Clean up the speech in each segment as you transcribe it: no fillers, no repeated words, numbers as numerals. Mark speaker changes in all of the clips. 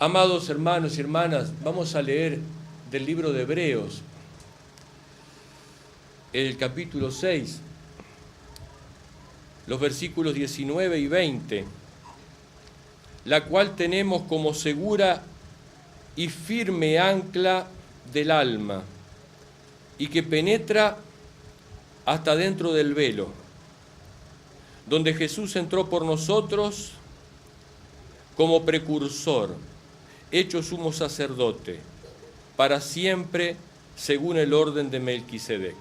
Speaker 1: Amados hermanos y hermanas, vamos a leer del libro de Hebreos, el capítulo 6, los versículos 19 y 20, la cual tenemos como segura y firme ancla del alma, y que penetra hasta dentro del velo, donde Jesús entró por nosotros como precursor, hecho sumo sacerdote, para siempre, según el orden de Melquisedec.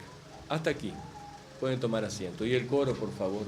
Speaker 1: Hasta aquí. Pueden tomar asiento. Y el coro, por favor.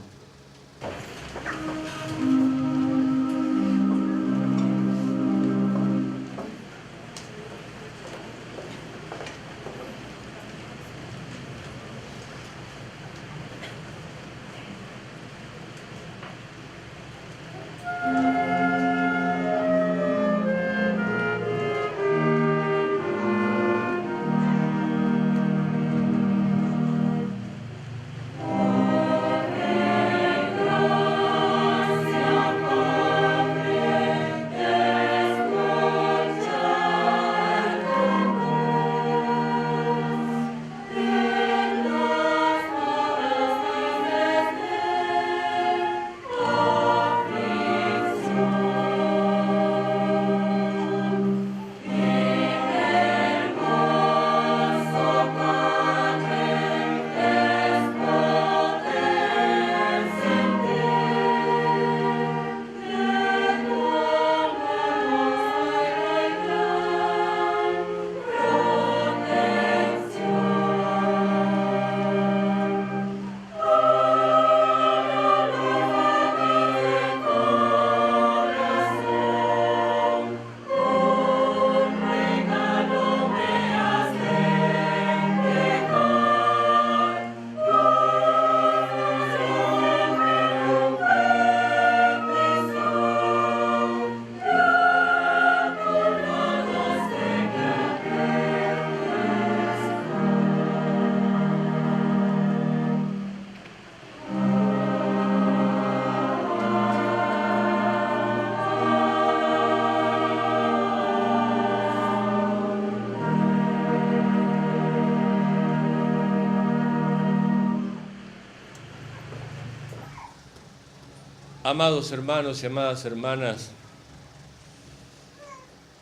Speaker 1: Amados hermanos y amadas hermanas,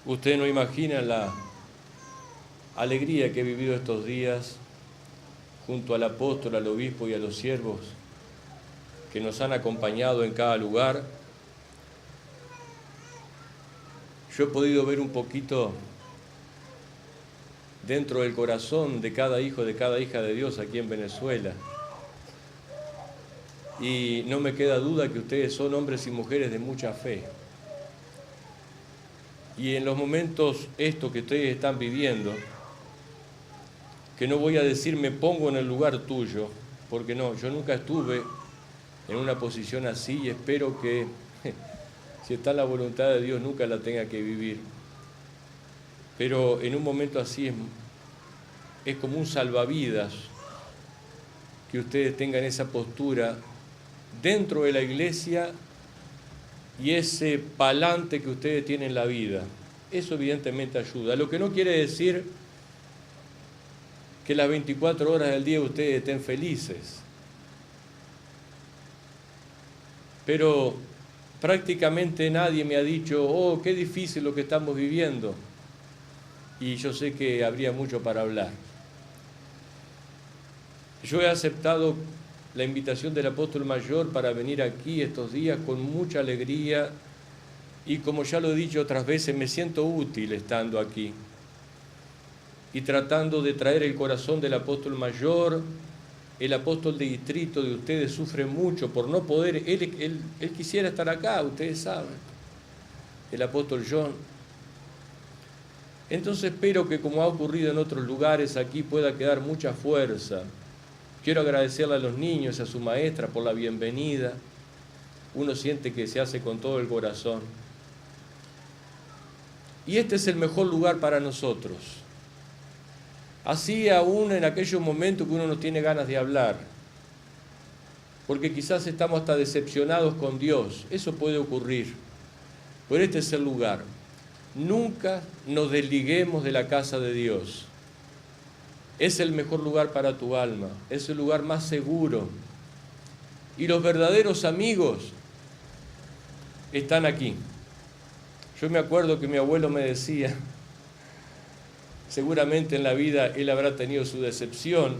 Speaker 1: ustedes no imaginan la alegría que he vivido estos días junto al apóstol, al obispo y a los siervos que nos han acompañado en cada lugar. Yo he podido ver un poquito dentro del corazón de cada hijo, de cada hija de Dios aquí en Venezuela. Y no me queda duda que ustedes son hombres y mujeres de mucha fe. Y en los momentos estos que ustedes están viviendo, que no voy a decir me pongo en el lugar tuyo, porque no, yo nunca estuve en una posición así y espero que, si está en la voluntad de Dios, nunca la tenga que vivir. Pero en un momento así es como un salvavidas que ustedes tengan esa postura dentro de la iglesia y ese palante que ustedes tienen en la vida. Eso evidentemente ayuda. Lo que no quiere decir que las 24 horas del día ustedes estén felices. Pero prácticamente nadie me ha dicho, oh, qué difícil lo que estamos viviendo. Y yo sé que habría mucho para hablar. Yo he aceptado la invitación del apóstol mayor para venir aquí estos días con mucha alegría y, como ya lo he dicho otras veces, me siento útil estando aquí y tratando de traer el corazón del apóstol mayor. El apóstol de distrito de ustedes sufre mucho por no poder, él quisiera estar acá, ustedes saben, el apóstol John. Entonces espero que, como ha ocurrido en otros lugares, aquí pueda quedar mucha fuerza. Quiero agradecerle a los niños y a su maestra por la bienvenida. Uno siente que se hace con todo el corazón. Y este es el mejor lugar para nosotros. Así aún en aquellos momentos que uno no tiene ganas de hablar, porque quizás estamos hasta decepcionados con Dios, eso puede ocurrir, pero este es el lugar. nunca nos desliguemos de la casa de Dios. Es el mejor lugar para tu alma, es el lugar más seguro. Y los verdaderos amigos están aquí. Yo me acuerdo que mi abuelo me decía, seguramente en la vida él habrá tenido su decepción,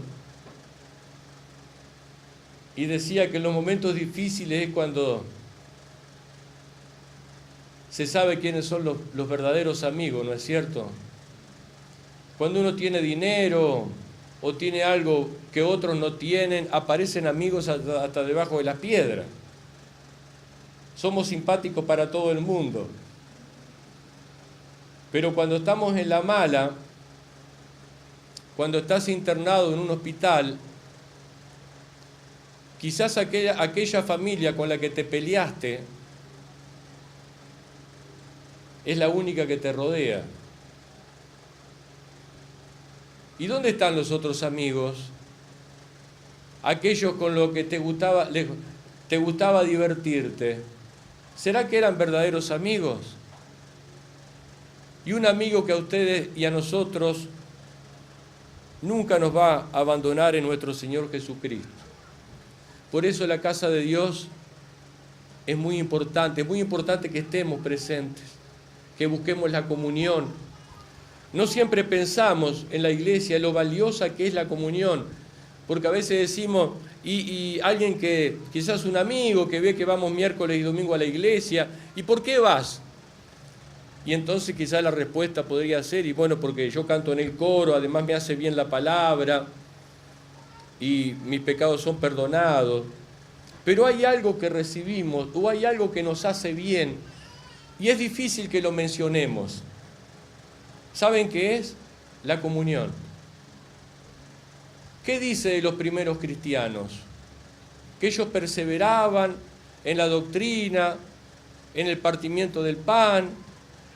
Speaker 1: y decía que en los momentos difíciles es cuando se sabe quiénes son los verdaderos amigos, ¿no es cierto? Cuando uno tiene dinero o tiene algo que otros no tienen, aparecen amigos hasta debajo de las piedras. Somos simpáticos para todo el mundo. Pero cuando estamos en la mala, cuando estás internado en un hospital, quizás aquella familia con la que te peleaste es la única que te rodea. ¿Y dónde están los otros amigos? Aquellos con los que te gustaba divertirte. ¿Será que eran verdaderos amigos? Y un amigo que a ustedes y a nosotros nunca nos va a abandonar en nuestro Señor Jesucristo. Por eso la casa de Dios es muy importante que estemos presentes, que busquemos la comunión. No siempre pensamos en la iglesia, en lo valiosa que es la comunión, porque a veces decimos, y alguien que, quizás un amigo que ve que vamos miércoles y domingo a la iglesia, ¿y por qué vas? Y entonces quizás la respuesta podría ser, y bueno, porque yo canto en el coro, además me hace bien la palabra, y mis pecados son perdonados. Pero hay algo que recibimos, o hay algo que nos hace bien, y es difícil que lo mencionemos. ¿Saben qué es? La comunión. ¿Qué dice de los primeros cristianos? Que ellos perseveraban en la doctrina, en el partimiento del pan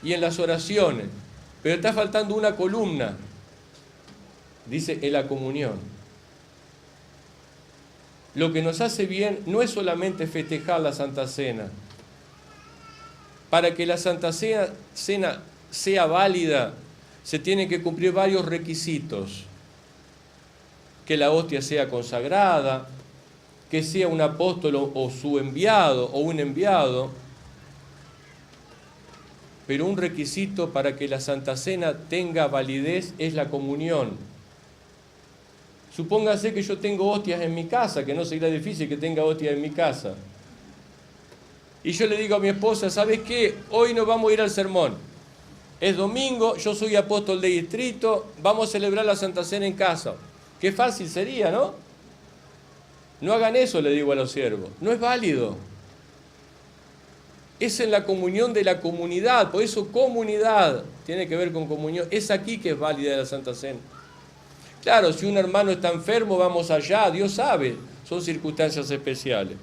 Speaker 1: y en las oraciones. Pero está faltando una columna. Dice, en la comunión. Lo que nos hace bien no es solamente festejar la Santa Cena. Para que la Santa Cena sea válida, se tienen que cumplir varios requisitos. Que la hostia sea consagrada, que sea un apóstol o su enviado o un enviado. Pero un requisito para que la Santa Cena tenga validez es la comunión. Supóngase que yo tengo hostias en mi casa, que no sería difícil que tenga hostias en mi casa. Y yo le digo a mi esposa, ¿sabes qué? Hoy no vamos a ir al sermón. Es domingo, yo soy apóstol de distrito, vamos a celebrar la Santa Cena en casa. Qué fácil sería, ¿no? No hagan eso, le digo a los siervos. No es válido. Es en la comunión de la comunidad, por eso comunidad tiene que ver con comunión. Es aquí que es válida la Santa Cena. Claro, si un hermano está enfermo, vamos allá, Dios sabe, son circunstancias especiales.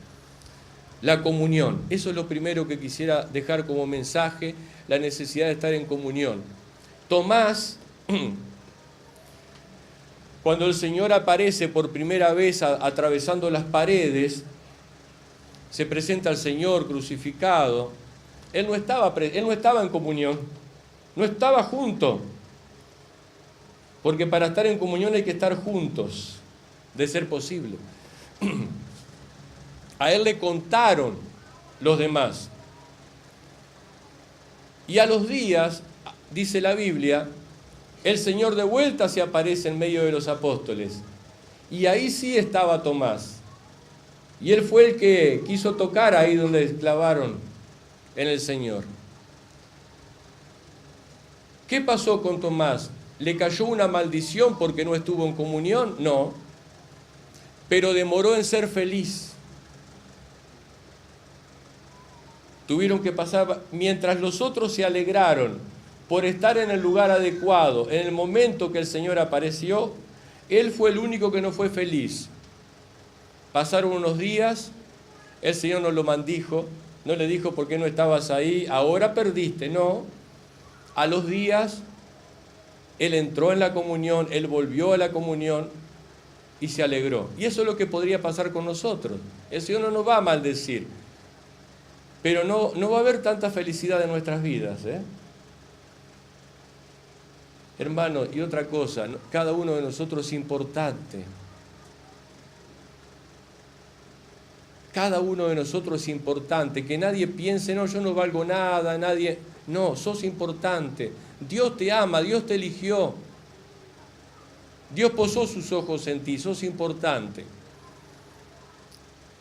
Speaker 1: La comunión, eso es lo primero que quisiera dejar como mensaje, la necesidad de estar en comunión. Tomás, cuando el Señor aparece por primera vez atravesando las paredes, se presenta al Señor crucificado, él no estaba en comunión, no estaba junto, porque para estar en comunión hay que estar juntos, de ser posible. A él le contaron los demás. Y a los días, dice la Biblia, el Señor de vuelta se aparece en medio de los apóstoles. Y ahí sí estaba Tomás. Y él fue el que quiso tocar ahí donde clavaron en el Señor. ¿Qué pasó con Tomás? ¿Le cayó una maldición porque no estuvo en comunión? No. Pero demoró en ser feliz. Tuvieron que pasar, mientras los otros se alegraron por estar en el lugar adecuado, en el momento que el Señor apareció, él fue el único que no fue feliz. Pasaron unos días, el Señor no lo maldijo, no le dijo por qué no estabas ahí, ahora perdiste, no. A los días, él entró en la comunión, él volvió a la comunión y se alegró. Y eso es lo que podría pasar con nosotros. El Señor no nos va a maldecir. Pero no va a haber tanta felicidad en nuestras vidas, ¿eh? Hermano, y otra cosa, cada uno de nosotros es importante. Cada uno de nosotros es importante. Que nadie piense, no, yo no valgo nada, nadie... No, sos importante. Dios te ama, Dios te eligió. Dios posó sus ojos en ti, sos importante.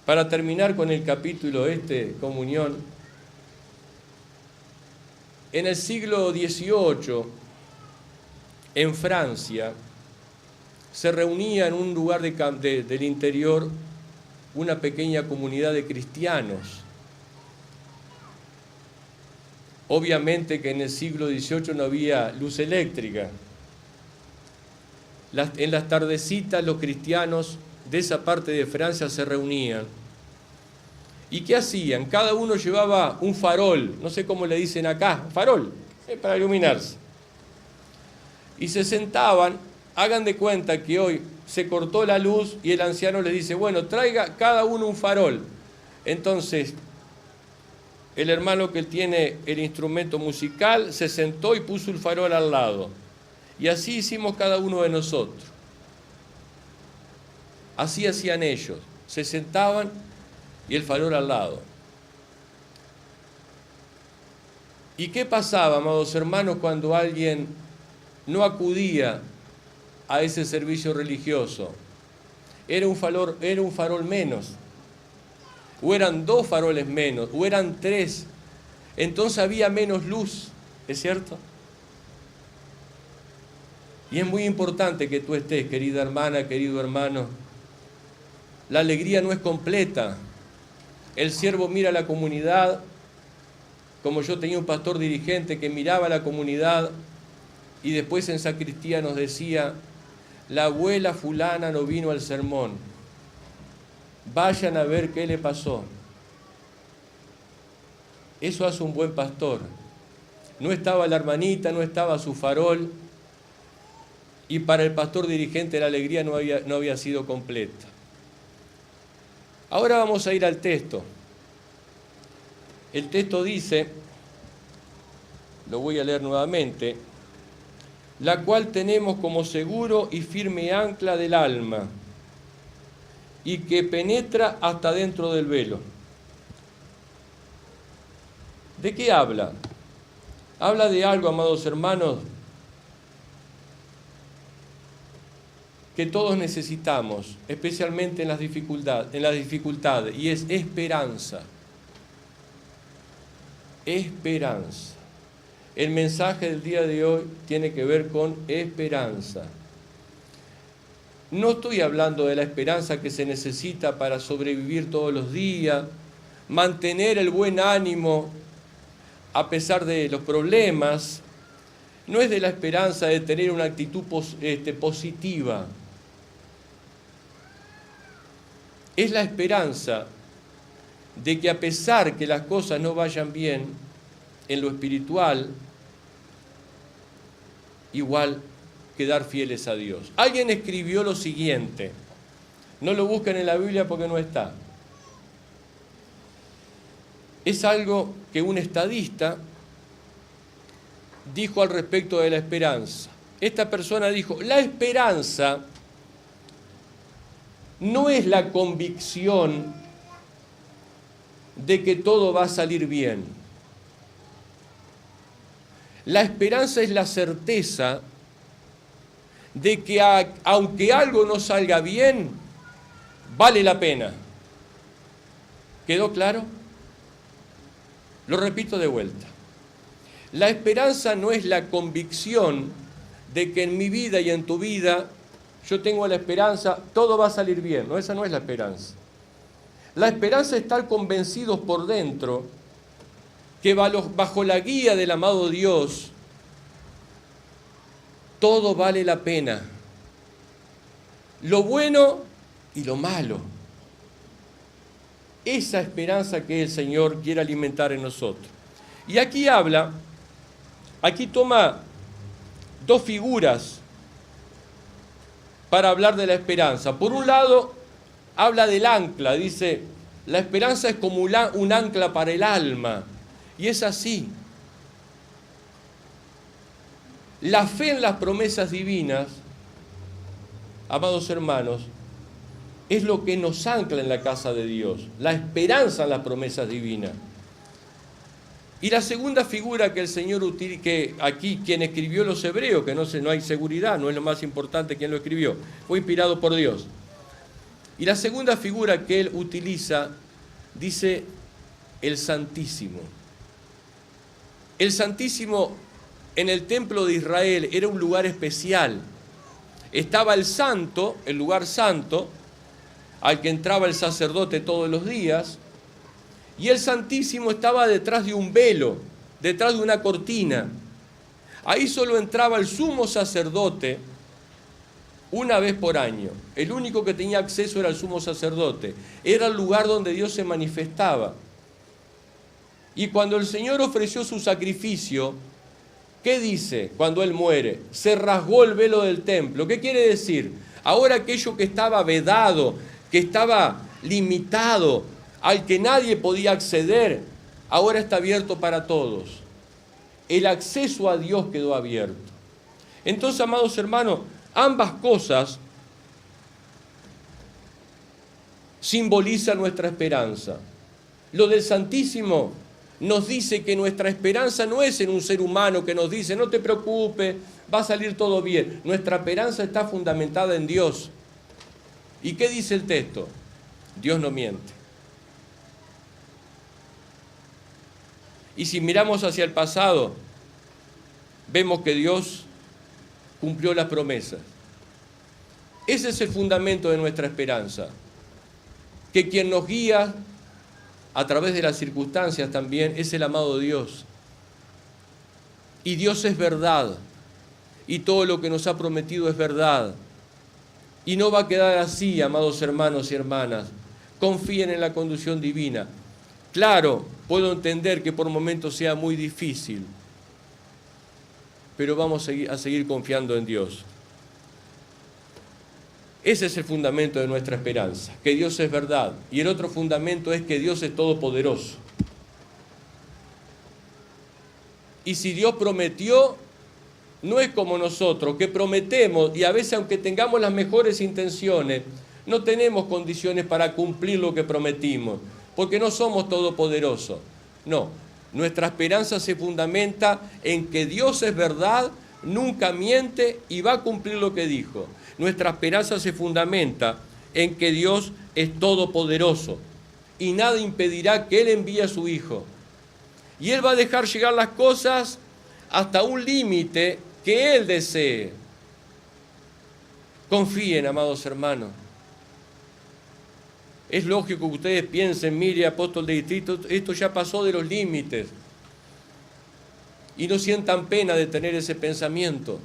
Speaker 1: Para terminar con el capítulo comunión, en el siglo XVIII, en Francia, se reunía en un lugar del interior una pequeña comunidad de cristianos. Obviamente que en el siglo XVIII no había luz eléctrica. En las tardecitas los cristianos de esa parte de Francia se reunían. ¿Y qué hacían? Cada uno llevaba un farol, no sé cómo le dicen acá, farol, para iluminarse. Y se sentaban, hagan de cuenta que hoy se cortó la luz y el anciano les dice, bueno, traiga cada uno un farol. Entonces, el hermano que tiene el instrumento musical se sentó y puso el farol al lado. Y así hicimos cada uno de nosotros. Así hacían ellos. Se sentaban y el farol al lado. ¿Y qué pasaba, amados hermanos, cuando alguien no acudía a ese servicio religioso? Era un farol menos. O eran 2 faroles menos, o eran 3. Entonces había menos luz, ¿es cierto? Y es muy importante que tú estés, querida hermana, querido hermano. La alegría no es completa. El siervo mira a la comunidad, como yo tenía un pastor dirigente que miraba a la comunidad y después en sacristía nos decía, la abuela fulana no vino al sermón, vayan a ver qué le pasó. Eso hace un buen pastor. No estaba la hermanita, no estaba su farol, y para el pastor dirigente la alegría no había sido completa. Ahora vamos a ir al texto. El texto dice, lo voy a leer nuevamente, la cual tenemos como seguro y firme ancla del alma, y que penetra hasta dentro del velo. ¿De qué habla? Habla de algo, amados hermanos, que todos necesitamos, especialmente en las dificultades, y es esperanza. Esperanza. El mensaje del día de hoy tiene que ver con esperanza. No estoy hablando de la esperanza que se necesita para sobrevivir todos los días, mantener el buen ánimo a pesar de los problemas. No es de la esperanza de tener una actitud positiva. Es la esperanza de que a pesar que las cosas no vayan bien en lo espiritual, igual quedar fieles a Dios. Alguien escribió lo siguiente, no lo busquen en la Biblia porque no está. Es algo que un estadista dijo al respecto de la esperanza. Esta persona dijo, la esperanza no es la convicción de que todo va a salir bien. La esperanza es la certeza de que aunque algo no salga bien, vale la pena. ¿Quedó claro? Lo repito de vuelta. La esperanza no es la convicción de que en mi vida y en tu vida yo tengo la esperanza, todo va a salir bien. No, esa no es la esperanza. La esperanza es estar convencidos por dentro que bajo la guía del amado Dios, todo vale la pena. Lo bueno y lo malo. Esa esperanza que el Señor quiere alimentar en nosotros. Y aquí toma 2 figuras para hablar de la esperanza. Por un lado, habla del ancla, dice, la esperanza es como un ancla para el alma. Y es así. La fe en las promesas divinas, amados hermanos, es lo que nos ancla en la casa de Dios, la esperanza en las promesas divinas. Y la segunda figura que el Señor utiliza, que aquí quien escribió los Hebreos, que no hay seguridad, no es lo más importante quien lo escribió, fue inspirado por Dios. Y la segunda figura que él utiliza, dice el Santísimo. El Santísimo en el templo de Israel era un lugar especial. Estaba el santo, el lugar santo, al que entraba el sacerdote todos los días, y el Santísimo estaba detrás de un velo, detrás de una cortina. Ahí solo entraba el sumo sacerdote una vez por año. El único que tenía acceso era el sumo sacerdote. Era el lugar donde Dios se manifestaba. Y cuando el Señor ofreció su sacrificio, ¿qué dice cuando Él muere? Se rasgó el velo del templo. ¿Qué quiere decir? Ahora aquello que estaba vedado, que estaba limitado, al que nadie podía acceder, ahora está abierto para todos. El acceso a Dios quedó abierto. Entonces, amados hermanos, ambas cosas simbolizan nuestra esperanza. Lo del Santísimo nos dice que nuestra esperanza no es en un ser humano que nos dice, no te preocupes, va a salir todo bien. Nuestra esperanza está fundamentada en Dios. ¿Y qué dice el texto? Dios no miente. Y si miramos hacia el pasado, vemos que Dios cumplió las promesas. Ese es el fundamento de nuestra esperanza. Que quien nos guía a través de las circunstancias también es el amado Dios. Y Dios es verdad. Y todo lo que nos ha prometido es verdad. Y no va a quedar así, amados hermanos y hermanas. Confíen en la conducción divina. Claro, puedo entender que por momentos sea muy difícil, pero vamos a seguir confiando en Dios. Ese es el fundamento de nuestra esperanza, que Dios es verdad. Y el otro fundamento es que Dios es todopoderoso. Y si Dios prometió, no es como nosotros, que prometemos, y a veces aunque tengamos las mejores intenciones, no tenemos condiciones para cumplir lo que prometimos, porque no somos todopoderosos. No, nuestra esperanza se fundamenta en que Dios es verdad, nunca miente y va a cumplir lo que dijo. Nuestra esperanza se fundamenta en que Dios es todopoderoso y nada impedirá que Él envíe a su Hijo. Y Él va a dejar llegar las cosas hasta un límite que Él desee. Confíen, amados hermanos. Es lógico que ustedes piensen, mire, apóstol de distrito, esto ya pasó de los límites. Y no sientan pena de tener ese pensamiento.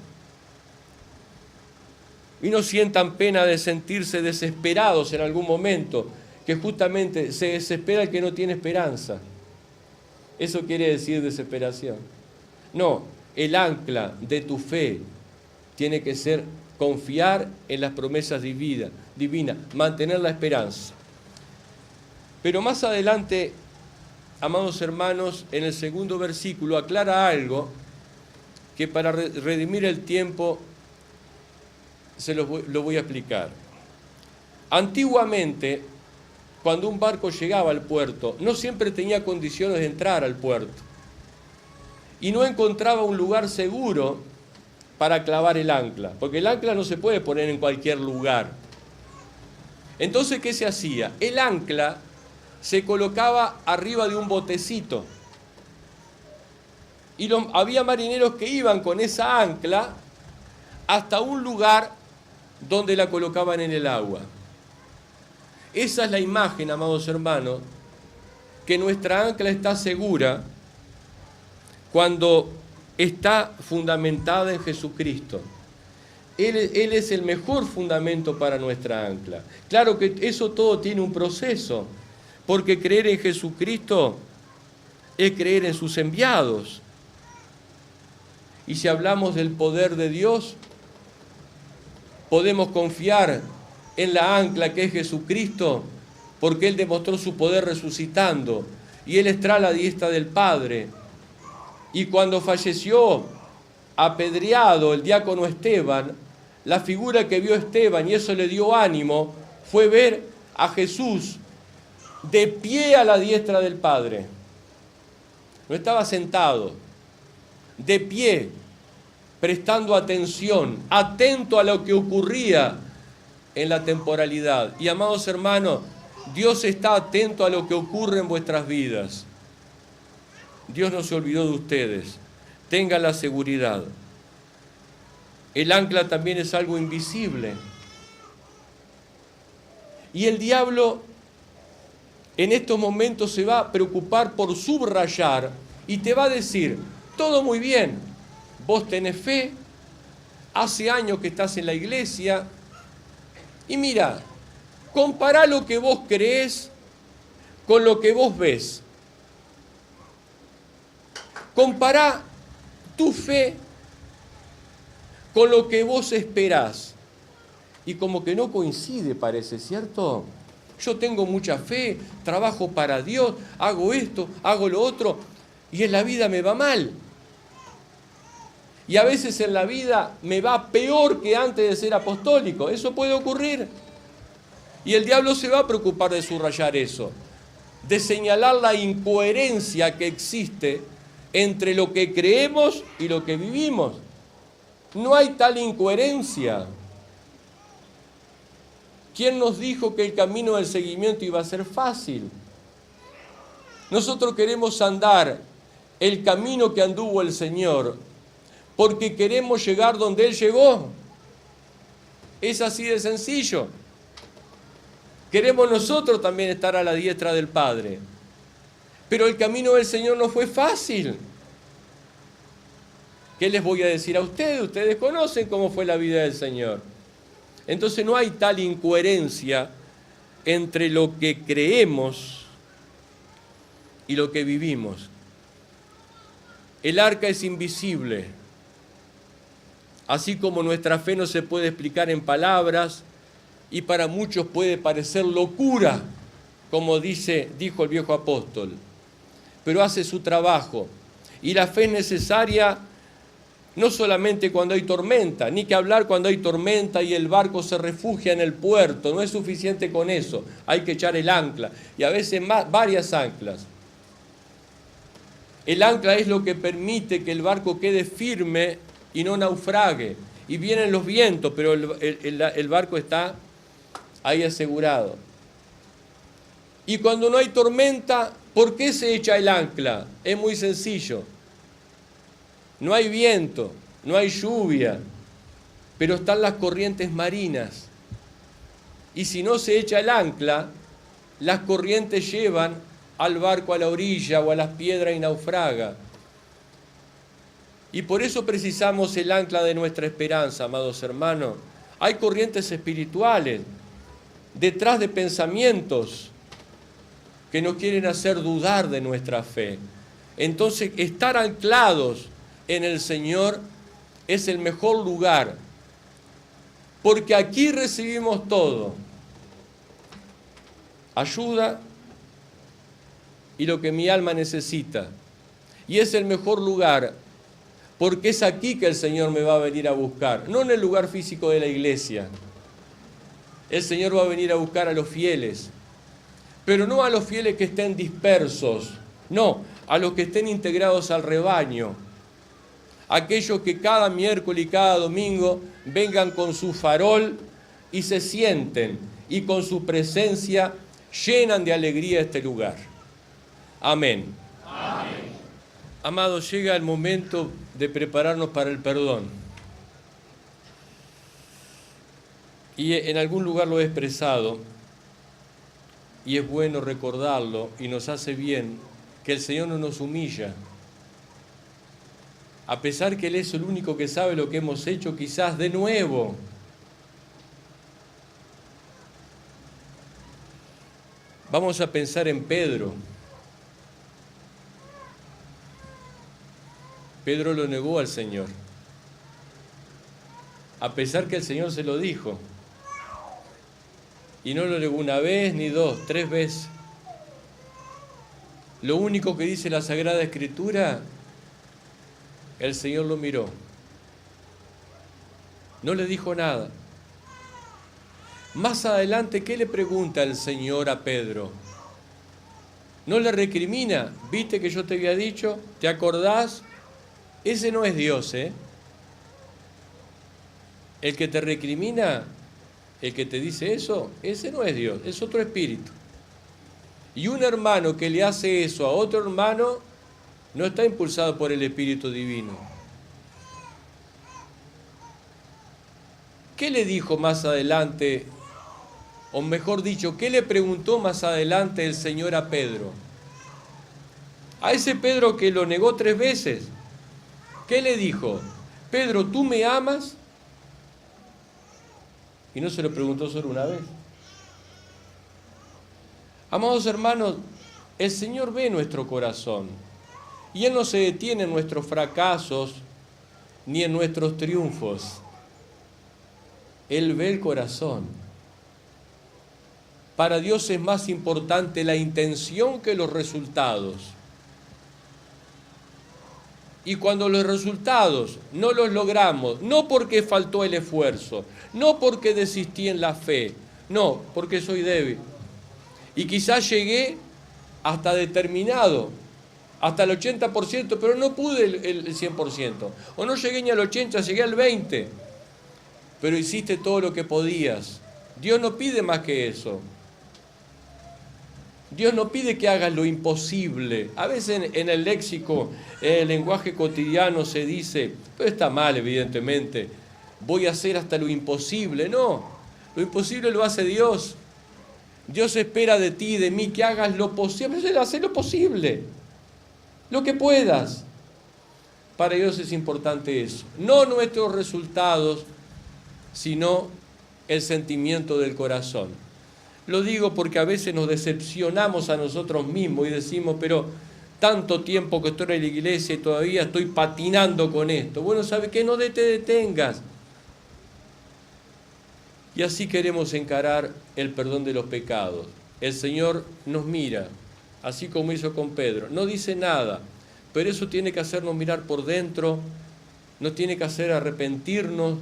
Speaker 1: Y no sientan pena de sentirse desesperados en algún momento, que justamente se desespera el que no tiene esperanza. Eso quiere decir desesperación. No, el ancla de tu fe tiene que ser confiar en las promesas divinas, mantener la esperanza. Pero más adelante, amados hermanos, en el segundo versículo aclara algo que para redimir el tiempo lo voy a explicar. Antiguamente, cuando un barco llegaba al puerto, no siempre tenía condiciones de entrar al puerto y no encontraba un lugar seguro para clavar el ancla, porque el ancla no se puede poner en cualquier lugar. Entonces, ¿qué se hacía? El ancla se colocaba arriba de un botecito. Y había marineros que iban con esa ancla hasta un lugar donde la colocaban en el agua. Esa es la imagen, amados hermanos, que nuestra ancla está segura cuando está fundamentada en Jesucristo. Él es el mejor fundamento para nuestra ancla. Claro que eso todo tiene un proceso, porque creer en Jesucristo es creer en sus enviados. Y si hablamos del poder de Dios, podemos confiar en la ancla que es Jesucristo, porque Él demostró su poder resucitando, y Él está a la diestra del Padre. Y cuando falleció, apedreado el diácono Esteban, la figura que vio Esteban, y eso le dio ánimo, fue ver a Jesús de pie a la diestra del Padre. No estaba sentado, de pie, prestando atención, atento a lo que ocurría en la temporalidad. Y amados hermanos, Dios está atento a lo que ocurre en vuestras vidas. Dios no se olvidó de ustedes. Tengan la seguridad. El ancla también es algo invisible. Y el diablo en estos momentos se va a preocupar por subrayar y te va a decir, todo muy bien, vos tenés fe, hace años que estás en la iglesia, y mira, compará lo que vos creés con lo que vos ves. Compará tu fe con lo que vos esperás. Y como que no coincide, parece, ¿cierto? Yo tengo mucha fe, trabajo para Dios, hago esto, hago lo otro, y en la vida me va mal. Y a veces en la vida me va peor que antes de ser apostólico. Eso puede ocurrir. Y el diablo se va a preocupar de subrayar eso, de señalar la incoherencia que existe entre lo que creemos y lo que vivimos. No hay tal incoherencia. ¿Quién nos dijo que el camino del seguimiento iba a ser fácil? Nosotros queremos andar el camino que anduvo el Señor, porque queremos llegar donde Él llegó. Es así de sencillo. Queremos nosotros también estar a la diestra del Padre. Pero el camino del Señor no fue fácil. ¿Qué les voy a decir a ustedes? Ustedes conocen cómo fue la vida del Señor. Entonces no hay tal incoherencia entre lo que creemos y lo que vivimos. El arca es invisible. Así como nuestra fe no se puede explicar en palabras y para muchos puede parecer locura, como dijo el viejo apóstol, pero hace su trabajo. Y la fe es necesaria no solamente cuando hay tormenta, ni que hablar cuando hay tormenta y el barco se refugia en el puerto, no es suficiente con eso, hay que echar el ancla, y a veces varias anclas. El ancla es lo que permite que el barco quede firme y no naufrague, y vienen los vientos, pero el barco está ahí asegurado. Y cuando no hay tormenta, ¿por qué se echa el ancla? Es muy sencillo. No hay viento, no hay lluvia, pero están las corrientes marinas. Y si no se echa el ancla, las corrientes llevan al barco a la orilla o a las piedras y naufraga. Y por eso precisamos el ancla de nuestra esperanza, amados hermanos. Hay corrientes espirituales detrás de pensamientos que nos quieren hacer dudar de nuestra fe. Entonces, estar anclados en el Señor es el mejor lugar, porque aquí recibimos todo: ayuda y lo que mi alma necesita. Y es el mejor lugar, porque es aquí que el Señor me va a venir a buscar, no en el lugar físico de la iglesia. El Señor va a venir a buscar a los fieles, pero no a los fieles que estén dispersos, no, a los que estén integrados al rebaño. Aquellos que cada miércoles y cada domingo vengan con su farol y se sienten, y con su presencia llenan de alegría este lugar. Amén. Amén. Amados, llega el momento de prepararnos para el perdón. Y en algún lugar lo he expresado, y es bueno recordarlo, y nos hace bien que el Señor no nos humilla. A pesar que Él es el único que sabe lo que hemos hecho, quizás de nuevo. Vamos a pensar en Pedro. Pedro lo negó al Señor, a pesar que el Señor se lo dijo. Y no lo negó una vez, ni dos, 3 veces. Lo único que dice la Sagrada Escritura, el Señor lo miró No le dijo nada. Más adelante, ¿qué le pregunta el Señor a Pedro? No le recrimina. ¿Viste que yo te había dicho? ¿Te acordás? Ese no es Dios, ¿eh? El que te recrimina, el que te dice eso, ese no es Dios, es otro espíritu. Y un hermano que le hace eso a otro hermano no está impulsado por el Espíritu Divino. ¿Qué le dijo más adelante? O mejor dicho, ¿qué le preguntó más adelante el Señor a Pedro? A ese Pedro que lo negó 3 veces. ¿Qué le dijo? Pedro, ¿tú me amas? Y no se lo preguntó solo una vez. Amados hermanos, el Señor ve nuestro corazón. Y Él no se detiene en nuestros fracasos ni en nuestros triunfos. Él ve el corazón. Para Dios es más importante la intención que los resultados. Y cuando los resultados no los logramos, no porque faltó el esfuerzo, no porque desistí en la fe, no, porque soy débil. Y quizás llegué hasta determinado, hasta el 80%, pero no pude el 100%. O no llegué ni al 80%, llegué al 20%. Pero hiciste todo lo que podías. Dios no pide más que eso. Dios no pide que hagas lo imposible. A veces en el léxico, en el lenguaje cotidiano se dice, pero está mal evidentemente, voy a hacer hasta lo imposible. No, lo imposible lo hace Dios. Dios espera de ti y de mí que hagas lo posible. Hacer lo posible, lo que puedas. Para Dios es importante eso. No nuestros resultados, sino el sentimiento del corazón. Lo digo porque a veces nos decepcionamos a nosotros mismos y decimos, pero tanto tiempo que estoy en la iglesia y todavía estoy patinando con esto. Bueno, ¿sabe qué? No te detengas. Y así queremos encarar el perdón de los pecados. El Señor nos mira, así como hizo con Pedro. No dice nada, pero eso tiene que hacernos mirar por dentro, nos tiene que hacer arrepentirnos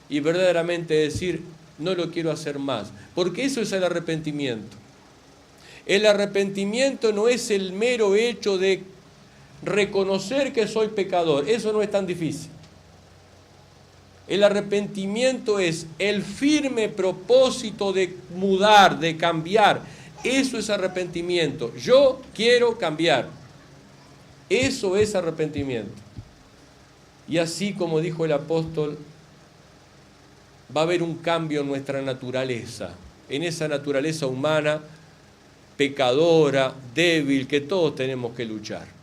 Speaker 1: y verdaderamente decir, no lo quiero hacer más, porque eso es el arrepentimiento. El arrepentimiento no es el mero hecho de reconocer que soy pecador, eso no es tan difícil. El arrepentimiento es el firme propósito de mudar, de cambiar. Eso es arrepentimiento. Yo quiero cambiar. Eso es arrepentimiento. Y así como dijo el apóstol, va a haber un cambio en nuestra naturaleza, en esa naturaleza humana, pecadora, débil, que todos tenemos que luchar.